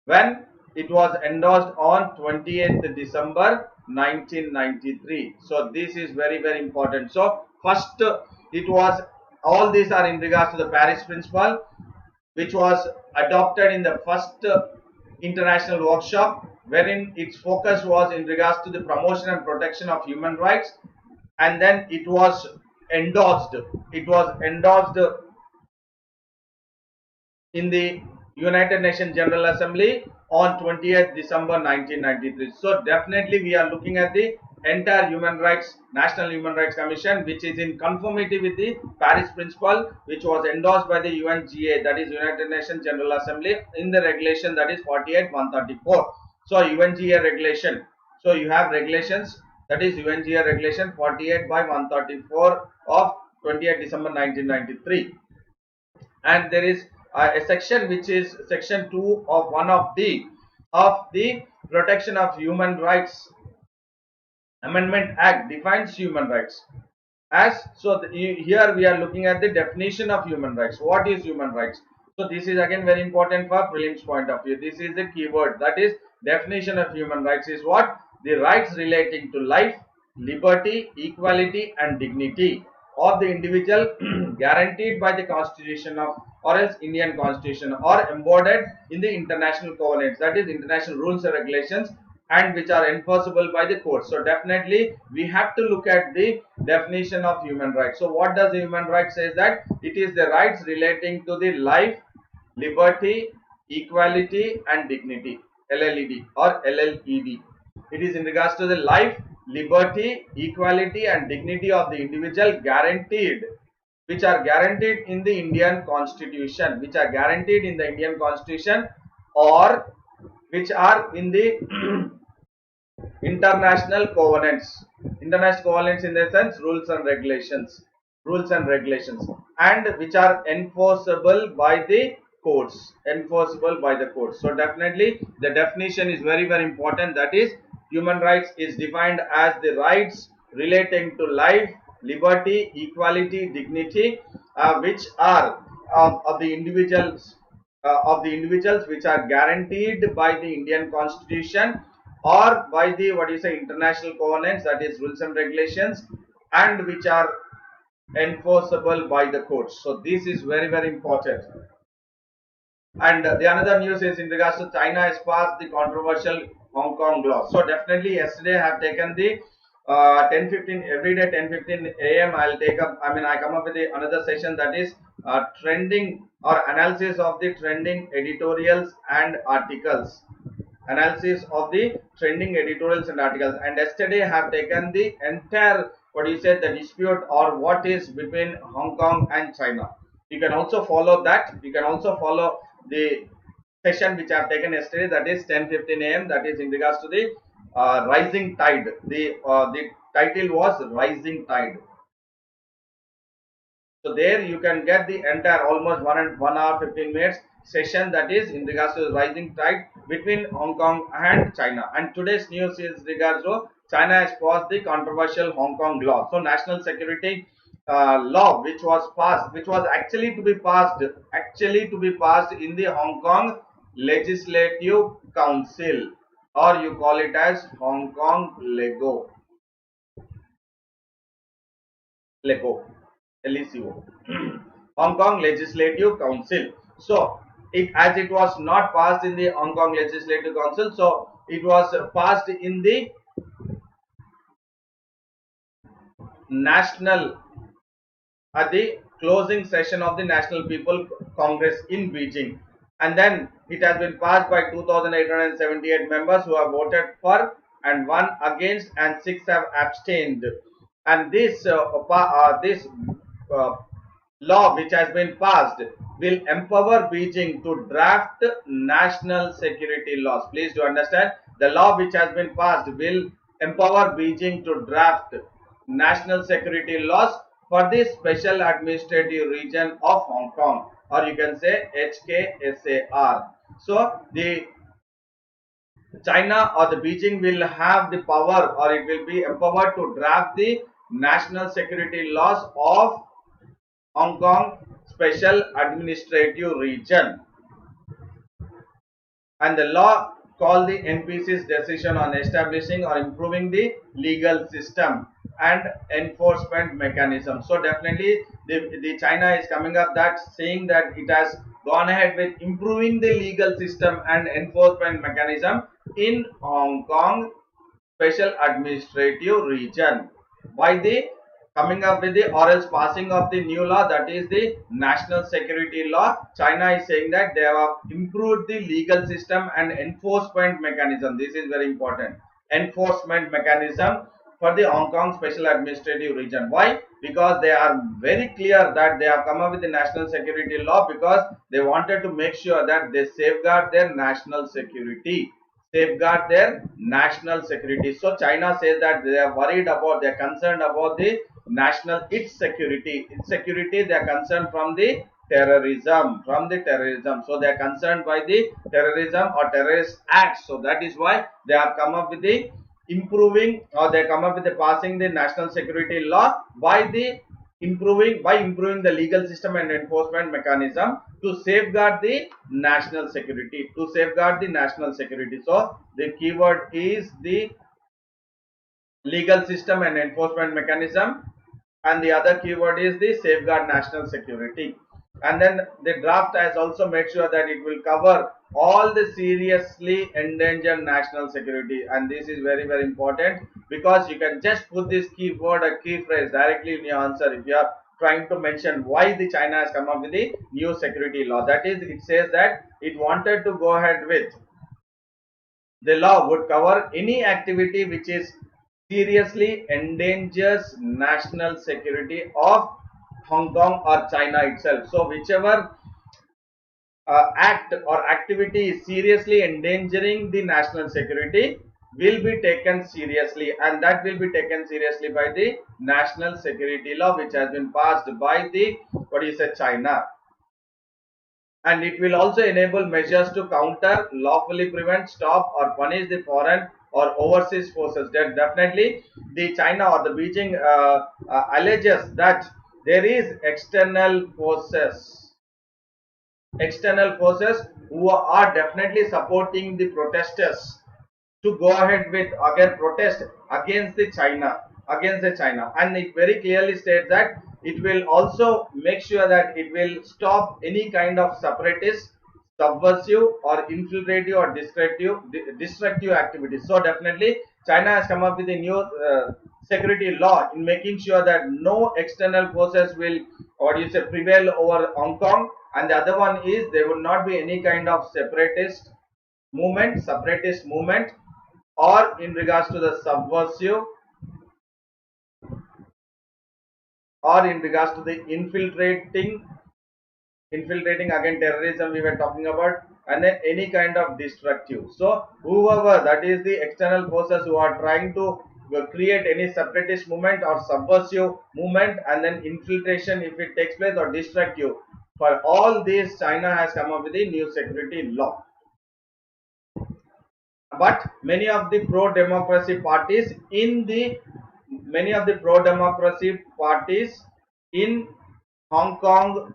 when it was endorsed on 28th December 1993. So this is very important. So first it was, all these are in regards to the Paris Principle, which was adopted in the first international workshop, wherein its focus was in regards to the promotion and protection of human rights, and then it was endorsed in the United Nations General Assembly on 20th December 1993. So definitely we are looking at the entire National Human Rights Commission, which is in conformity with the Paris Principle, which was endorsed by the UNGA, that is United Nations General Assembly, in the regulation, that is 48/134. So UNGA regulation. So you have regulations, that is UNGA regulation 48/134 of 20th December 1993, and there is a section which is section 2 of one of the Protection of Human Rights Amendment Act defines human rights as, so here we are looking at the definition of human rights. What is human rights? So this is again very important for prelims point of view. This is the keyword, that is definition of human rights is what? The rights relating to life, liberty, equality and dignity of the individual guaranteed by the Constitution of, or else Indian Constitution, or embodied in the international covenants, that is international rules and regulations, and which are enforceable by the court. So definitely we have to look at the definition of human rights. So what does the human rights say? That it is the rights relating to the life, liberty, equality and dignity, LLED or LLED. It is in regards to the life, liberty, equality and dignity of the individual guaranteed, which are guaranteed in the Indian Constitution, or which are in the international covenants. International covenants in the sense rules and regulations, and which are enforceable by the courts. So definitely the definition is very important. That is, human rights is defined as the rights relating to life, liberty, equality, dignity, which are of the individuals which are guaranteed by the Indian Constitution or by the international covenants, that is rules and regulations, and which are enforceable by the courts. So this is very important. And the another news is in regards to China has passed the controversial Hong Kong law. So definitely yesterday I have taken the 10:15 every day 10:15 a.m. I come up with another session, that is trending or analysis of the trending editorials and articles. And yesterday I have taken the entire the dispute or what is between Hong Kong and China. You can also follow that. You can also follow the session which I have taken yesterday, that is 10:15 a.m. that is in regards to the rising tide. The title was Rising Tide. So there you can get the entire almost 1 hour 15 minutes session, that is in regards to the rising tide between Hong Kong and China. And today's news is regards to China has passed the controversial Hong Kong law. So national security law which was passed, which was actually to be passed in the Hong Kong Legislative Council, or you call it as Hong Kong Lego. LECO. Hong Kong Legislative Council. So as it was not passed in the Hong Kong Legislative Council, so it was passed in the national, at the closing session of the National People Congress in Beijing, and then it has been passed by 2,878 members who have voted for, and 1 against, and 6 have abstained. And this law which has been passed will empower Beijing to draft national security laws. Please do understand, the law which has been passed will empower Beijing to draft national security laws for the special administrative region of Hong Kong, or you can say HKSAR. So the China or the Beijing will have the power, or it will be empowered to draft the national security laws of Hong Kong Special Administrative Region. And the law called the NPC's decision on establishing or improving the legal system and enforcement mechanism. So definitely the China is coming up that saying that it has gone ahead with improving the legal system and enforcement mechanism in Hong Kong Special Administrative Region by the coming up with the, or else passing of the new law, that is the national security law. China is saying that they have improved the legal system and enforcement mechanism. This is very important. Enforcement mechanism for the Hong Kong Special Administrative Region. Why? Because they are very clear that they have come up with the national security law because they wanted to make sure that they safeguard their national security. Safeguard their national security. So China says that they are worried about, they are concerned about the national, its security. Its security, they are concerned from the terrorism. So they are concerned by the terrorism or terrorist acts. So that is why they have come up with the improving, or they come up with the passing the national security law by improving the legal system and enforcement mechanism to safeguard the national security. So the keyword is the legal system and enforcement mechanism, and the other keyword is the safeguard national security. And then the draft has also made sure that it will cover all the seriously endangered national security, and this is very, very important because you can just put this keyword or key phrase directly in your answer if you are trying to mention why the China has come up with the new security law. That is, it says that it wanted to go ahead with the law would cover any activity which is seriously endangers national security of Hong Kong or China itself. So whichever act or activity is seriously endangering the national security will be taken seriously, and that will be taken seriously by the national security law which has been passed by the China. And it will also enable measures to counter, lawfully prevent, stop or punish the foreign or overseas forces. That definitely the China or the Beijing alleges that there is external forces who are definitely supporting the protesters to go ahead with again protest against the China, and it very clearly states that it will also make sure that it will stop any kind of separatist, subversive or infiltrative or destructive activities. So definitely China has come up with a new security law in making sure that no external forces will prevail over Hong Kong, and the other one is there will not be any kind of separatist movement or in regards to the subversive or in regards to the infiltrating again terrorism we were talking about, and then any kind of destructive. So whoever, that is the external forces who are trying to create any separatist movement or subversive movement, and then infiltration if it takes place, or distract you. For all these, China has come up with a new security law. But many of the pro-democracy parties in Hong Kong,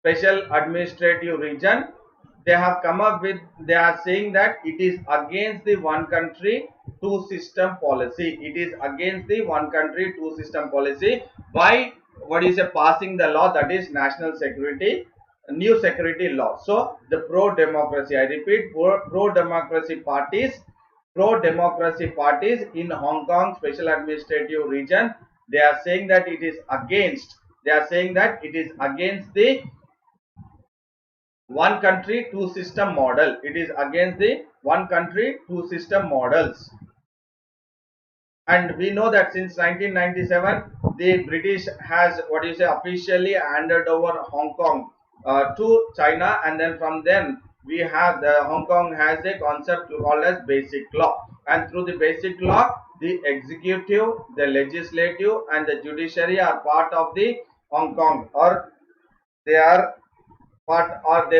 special administrative region, they have come up with, they are saying that it is against the one country two system policy. It is against the one country two system policy by passing the law, that is national security, new security law. So the pro-democracy, I repeat, pro-democracy parties in Hong Kong special administrative region, they are saying that it is against the one country two system model. It is against the one country two system models. And we know that since 1997 the British has officially handed over Hong Kong to China, and then from then we have Hong Kong has a concept called as basic law, and through the basic law the executive, the legislative and the judiciary are part of the Hong Kong, or they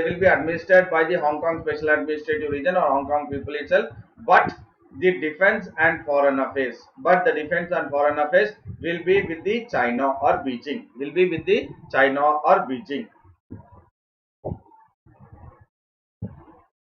will be administered by the Hong Kong Special Administrative Region or Hong Kong people itself. But the defense and foreign affairs, will be with the China or Beijing.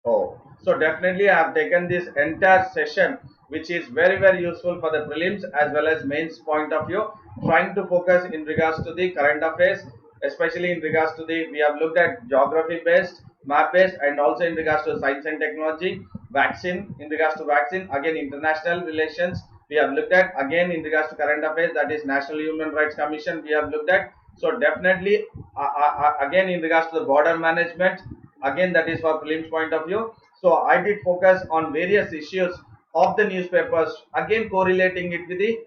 Oh, so definitely I have taken this entire session, which is very, very useful for the prelims as well as mains point of view, trying to focus in regards to the current affairs, especially in regards to we have looked at geography based, map based, and also in regards to science and technology, in regards to vaccine, again international relations we have looked at, again in regards to current affairs, that is National Human Rights Commission we have looked at. So definitely again in regards to the border management, again that is for prelims point of view. So I did focus on various issues of the newspapers, again correlating it with the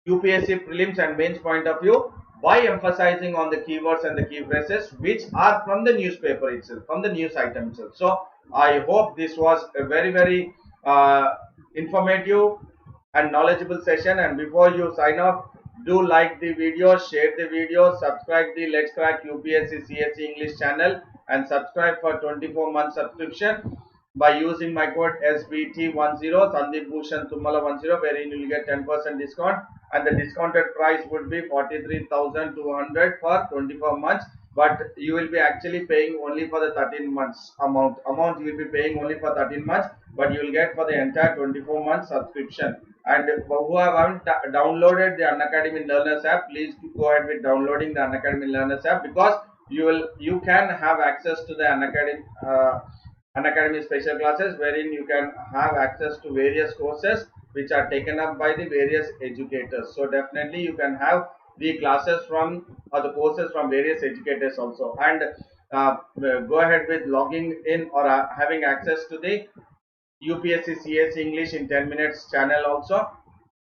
UPSC prelims and mains point of view, by emphasizing on the keywords and the key phrases which are from the newspaper itself, from the news item itself. So I hope this was a very, very informative and knowledgeable session. And before you sign off, do like the video, share the video, subscribe the Let's Crack UPSC CSE English channel, and subscribe for 24-month subscription by using my code SBT10, Sandeep Bhushan Thummala 10, wherein you will get 10% discount, and the discounted price would be 43,200 for 24 months. But you will be actually paying only for the 13 months amount you will be paying only for 13 months, but you will get for the entire 24-month subscription. And who haven't downloaded the Unacademy Learners app, please go ahead with downloading the Unacademy Learners app, because you can have access to the Unacademy special classes, wherein you can have access to various courses which are taken up by the various educators. So definitely you can have the classes from or the courses from various educators also, and go ahead with logging in or having access to the UPSC CSE English in 10 minutes channel also.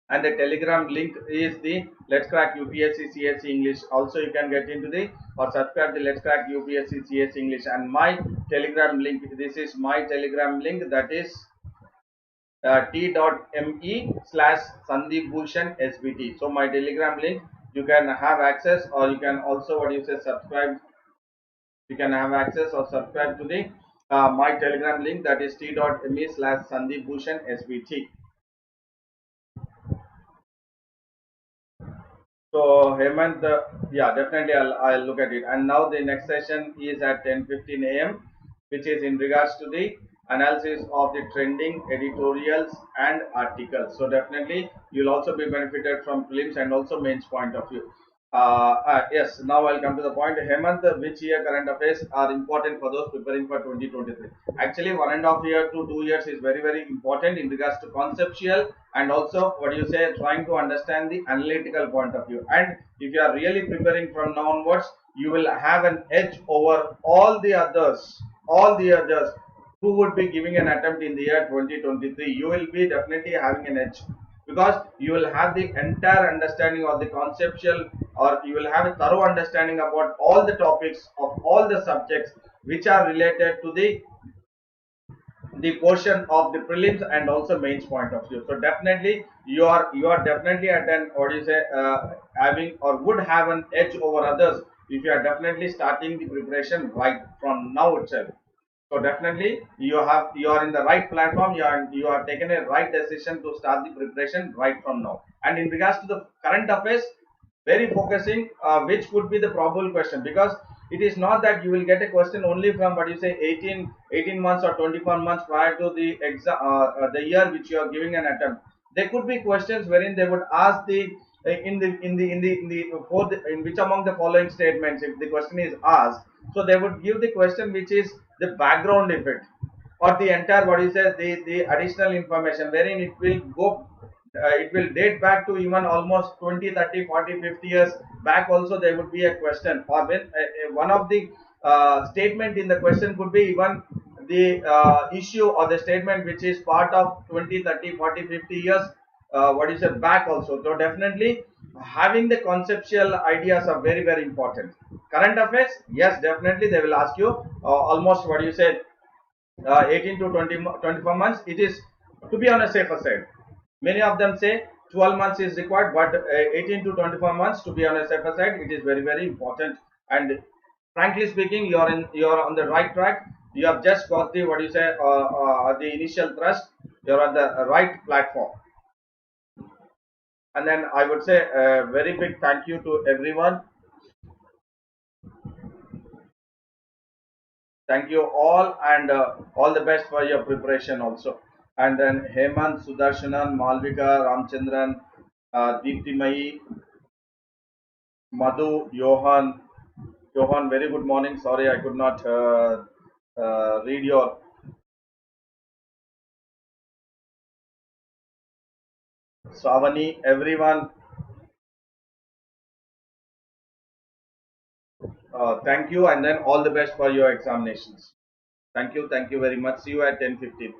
And the Telegram link is the Let's Crack UPSC CSE English. Also you can get into the or subscribe the Let's Crack UPSC CSE English. And my Telegram link, this is my Telegram link, that is t.me/Sandeep Bhushan SBT. So my Telegram link, you can have access, or you can also subscribe. You can have access or subscribe to the my Telegram link, that is t.me/Sandeep Bhushan SBT. So Hemant, yeah, definitely I'll look at it. And now the next session is at 10:15 a.m., which is in regards to the analysis of the trending editorials and articles. So definitely you'll also be benefited from prelims and also mains point of view. Yes, now I'll come to the point. Hemant, which year current affairs are important for those preparing for 2023? Actually, 1.5 years to 2 years is very, very important in regards to conceptual and also trying to understand the analytical point of view. And if you are really preparing from now onwards, you will have an edge over all the others who would be giving an attempt in the year 2023. You will be definitely having an edge, because you will have the entire understanding of the conceptual, or you will have a thorough understanding about all the topics of all the subjects which are related to the the portion of the prelims and also mains point of view. So definitely you are definitely at an, what do you say, having or would have an edge over others if you are definitely starting the preparation right from now itself. So definitely you are in the right platform. You have taken a right decision to start the preparation right from now. And in regards to the current affairs, very focusing which could be the probable question, because it is not that you will get a question only from, what you say, 18 months or 24 months prior to the exam, the year which you are giving an attempt. There could be questions wherein they would ask the in which among the following statements, if the question is asked, so they would give the question which is the background effect or the entire, what is it, the additional information wherein it will go, it will date back to even almost 20, 30, 40, 50 years back also there would be a question, or when one of the statement in the question could be even the issue or the statement which is part of 20, 30, 40, 50 years, what is it, back also. So definitely having the conceptual ideas are very, very important. Current affairs, yes, definitely they will ask you almost, what you said, 18 to 24 months. It is to be on a safer side. Many of them say 12 months is required, but 18 to 24 months to be on a safer side. It is very, very important. And frankly speaking, you are on the right track. You have just got the, what you say, the initial thrust. You are on the right platform. And then I would say a very big thank you to everyone. Thank you all, and all the best for your preparation also. And then Hemant, Sudarshanan, Malvika, Ramchandran, Deepti, Madhu, Johan. Johan, very good morning. Sorry, I could not read your. Savani, everyone. Thank you, and then all the best for your examinations. Thank you very much. See you at 10:15.